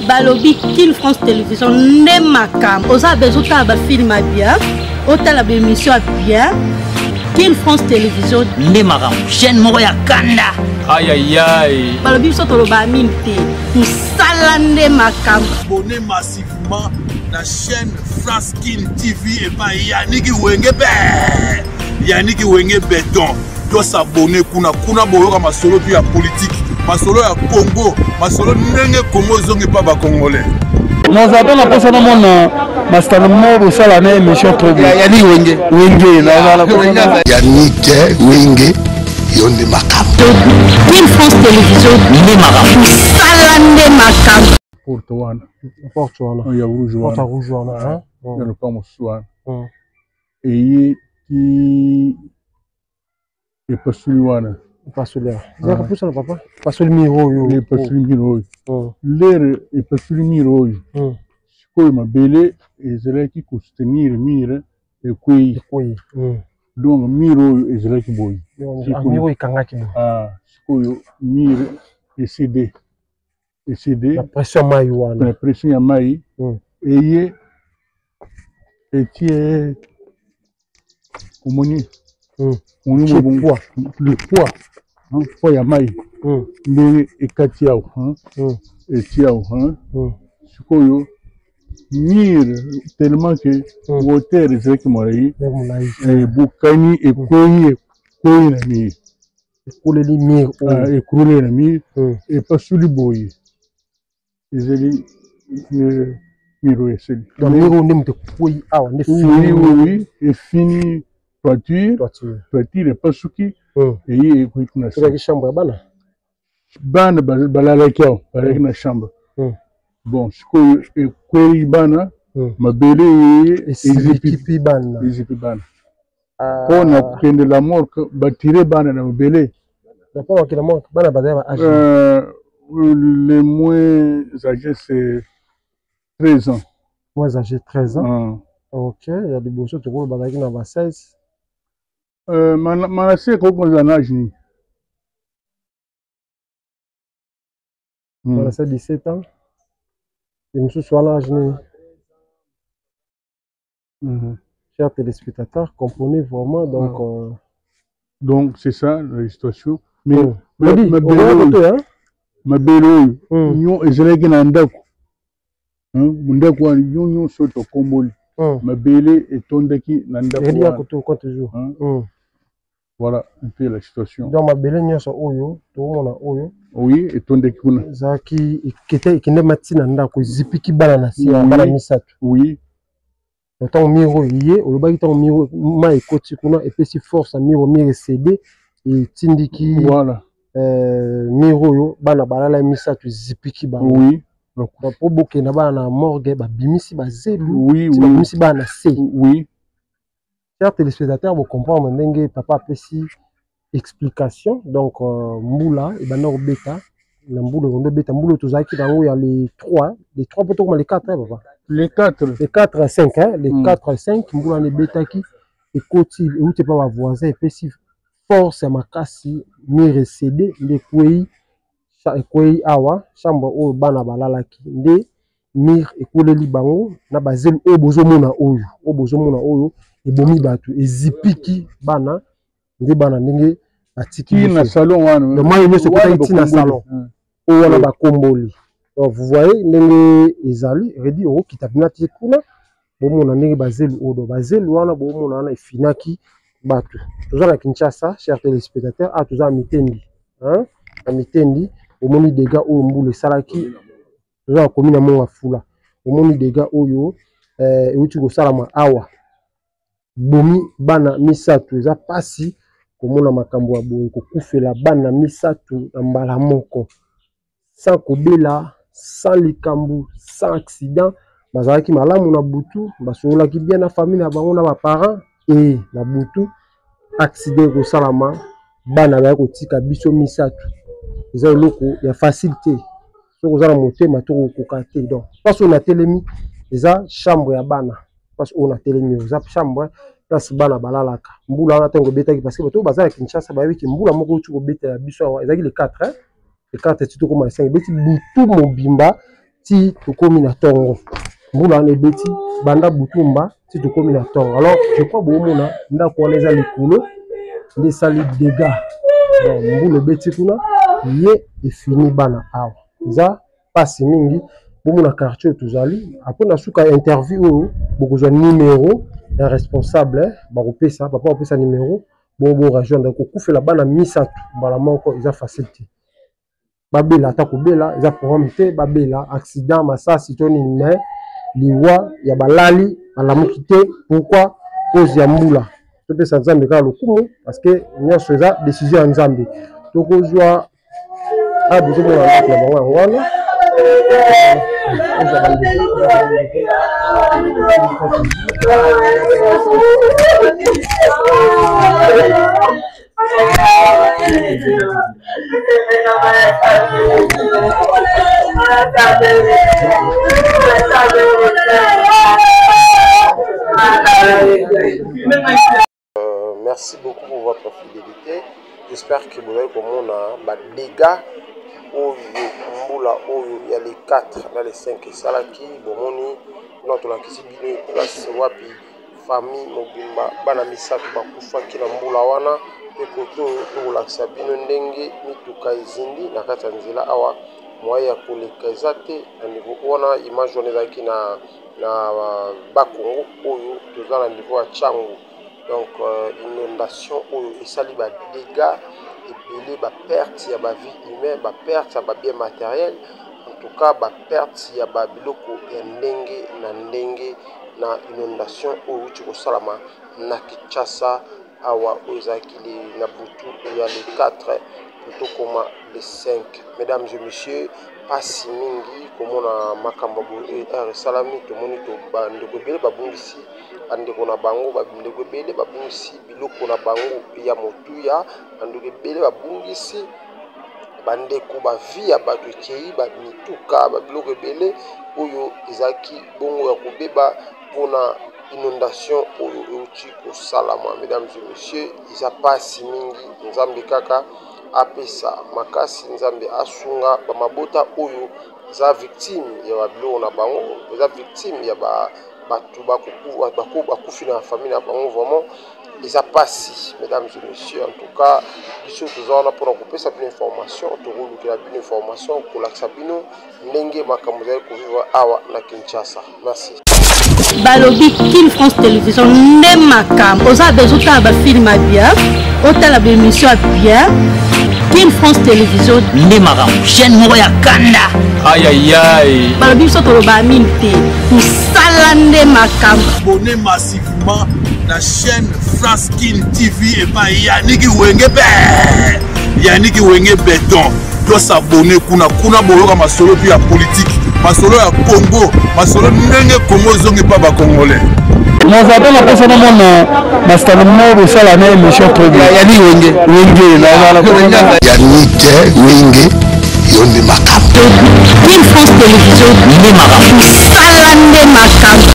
balobi King France Télévision ne makam oza besoin de film bien autant la émission bien King France Télévision ne makam chaîne moko ya kanda aïe aïe aïe balobi so to ba minte musala ne makam abonnez massivement la chaîne France King TV et pas Yannick Wenge Béton doit s'abonner kuna boyoka masolo puis ya politique masolo ya Congo masolo ndenge Congo zonge pas ba congolais nous avons la personne à mon master mort ça la même émission trop bien Yannick Wenge la Yannick Wenge yonde makam King France Télévision ne makam musala ne makam pour toi il y a rouge hein il y a le pas mosuan et qui est pas celui-là pas celui-là j'ai compris ça papa pas celui miro il pas celui miro l'air est pas celui miro quoi ma belle et c'est qui soutenir mire et quoi donc miro et c'est qui boy miro ikangaki ah quoi mire et CD la pression mai wana la pression ya mai et est omoni le poids hein poids ya mai ndenge ekati yao eti yao sikoyo mire tellement que water ezalaki molai bukani ekoyi na mire ekuleli mire ekuleli na mire epasuli boye ezali miro eseli donc miro nde moto ekoyi awa nde oui et fini toiture epasuki eye ekoyi kuna ezalaki chambre ya bana balalaki awa bazalaki na chambre bon sikoyo ekweli bana mabele eye ezipi bana mpona kokende la morke batire bana na mabele mpona kokende la morke bana bazali ba âge les moins âgés c'est 13 ans moins âgés 13 ans ok il y a des bosses to ko bazaki na ba 16 manase ko ko za âge ni manase 17 ans et monsieur soit l'âge ni chers téléspectateurs comprenez vraiment donc c'est ça la situation mais mabelo nyo ezalaki na ndako ndako wana nyo soto komboli mabele etondaki na ndako voilà un peu la situation donc mabele nyonso oyo toomona oyo oui etondaki kuna ezalaki ekende mati na ndako ezipiki bana na si bana misato oui ntango miro ye olobaki ntango miro ma ekoti kuna epesi force ya miro cd etindiki voilà miro oyo bana balala misato ezipiki bango oui po bokenda bana na morgue babimisi bazelu babimisi bana na se oui chers téléspectateurs vous comprendre ndenge papa apesi explication donc mbula ebanda kobeta na mbula ondo beta mbula tozalaki nango ya les 3 po tokoma les 4 papa les 4 à 5 hein les 4 à 5 mbula ne betaki ekoti euti pa ba voisin epesi force ya makasi mire cd nde kwei awa chambre oyo bana balalaki nde mire ekoleli bango na bazelu oyo bozomona oyo ebomi bato ezipiki bana nde bana ndenge batiki na salon wana mai nyonso ekotaki na salon oyo wana bakomboli donc vous voyez ndenge ezali redi okokita mpena te kuna bomona ndenge bazelu wana bomona wana efinaki bato toza na Kinshasa chers téléspectateurs toza na mitendi na mitendi omoni dega oyo mbula esalaki toza na komi na monga fula omoni dega oyo euti kosalama awa bomi bana misato eza pasi komona makambo ya boye kokufela bana misato na mbala moko sans kobela sans likambo sans accident bazalaki malamu na butu basongolaki bien na famille na bango na baparents e na butu accident ekosalama bana baya kotika biso misato eza eloko ya facilité soki oza na motema tokokoka te donc place oyo natelemi eza chambre ya bana place oyo natelemi eza chambre place bana balalaka mbula wana ntango obetaki parce que bato baza na Kinshasa bayebiki mbula moko uti kobeta ya biso awa ezalaki le 4 hein le 4 ti tokoma le 5 beti butu mobimba ti tokomi na tongo mbula na ebeti banda butumba ti tokomi na tongo. Alors je crois bomona ndako wana eza likolo nde sali dégâts. Bon mbula ebeti kuna ye efini bana awa eza pasi mingi bomona quartier tozali après na suka interview oyo bokozwa numéro ya responsable bakopesa papa opesa numéro bon rejoindre kokufela bana misatu mbala moko eza facilité babela ata kobela eza programme te babela accident masasi toni mais liwa ya balali balamuki te pourquoi cause ya mbula topesa nzambe kaka lokumu parce que nyonso eza décision ya nzambe tokozwa abozomona ndako na bango yango wana Merci beaucoup pour votre fidélité. J'espère que vous avez comme on a des dégâts. Mbula oyo ya les 4 dans les 5 salaki bomoni notre la kisibino place wapi famille mobimba bana misatu bakufa kila mbula wana ekoto to la sabino ndenge mituka izindi na kata nzela awa moya koleka ezate na niveau wana image on ezaki na bakongo oyo tozala niveau ya changu donc inondation oyo esali ba dégâts et ba perte ya ba vie humaine ba perte ya ba bien matériel en tout cas ba perte ya ba biloko ya ndenge na inondation oyo tiko salama na Kinshasa awa ozaki na butu ya les 4 plutôt comme les 5. Mesdames et messieurs, pasi mingi komona makambo bo salami to moni to ba ndeko bele babungisi andeko na bango babindeko bele babungisi biloko na bango ya motuya andeko bele babungisi bandeko ba vie ya bato kei ba mituka ba biloko bele oyo ezaki bongo ya kobeba pona inondation oyo euti ko salama. Mesdames et messieurs, isa pasi mingi nzambe kaka apesa makasi nzambe asunga ba mabota oyo za victime ya babilo na bango za victime ya batu bakufi na famille na bango vraiment eza pasi. Mesdames et messieurs, en tout cas biso tozana pour kopesa bien information tokoluka bien information kolakisa bino ndenge makambo za ko vivre awa na Kinshasa. Merci. Balobi King France Télévision nde makambo oza besoin ta ba film bien otala ba émission bien King France Télévision nde makambo chaîne moko ya kanda aïe aïe aïe balobi biso toloba mine te tosala nde makambo. Abonnez massivement la chaîne France King TV et pas Yannick Wenge Béton doit s'abonner kuna boyoka masolo puis ya politique masolo ya Congo masolo ndenge Congo zongi pa ba congolais Nous avons la personne au monde, parce que nous avons la émission très bien. Yannick Wenge, King France Télévision, Salande Makam.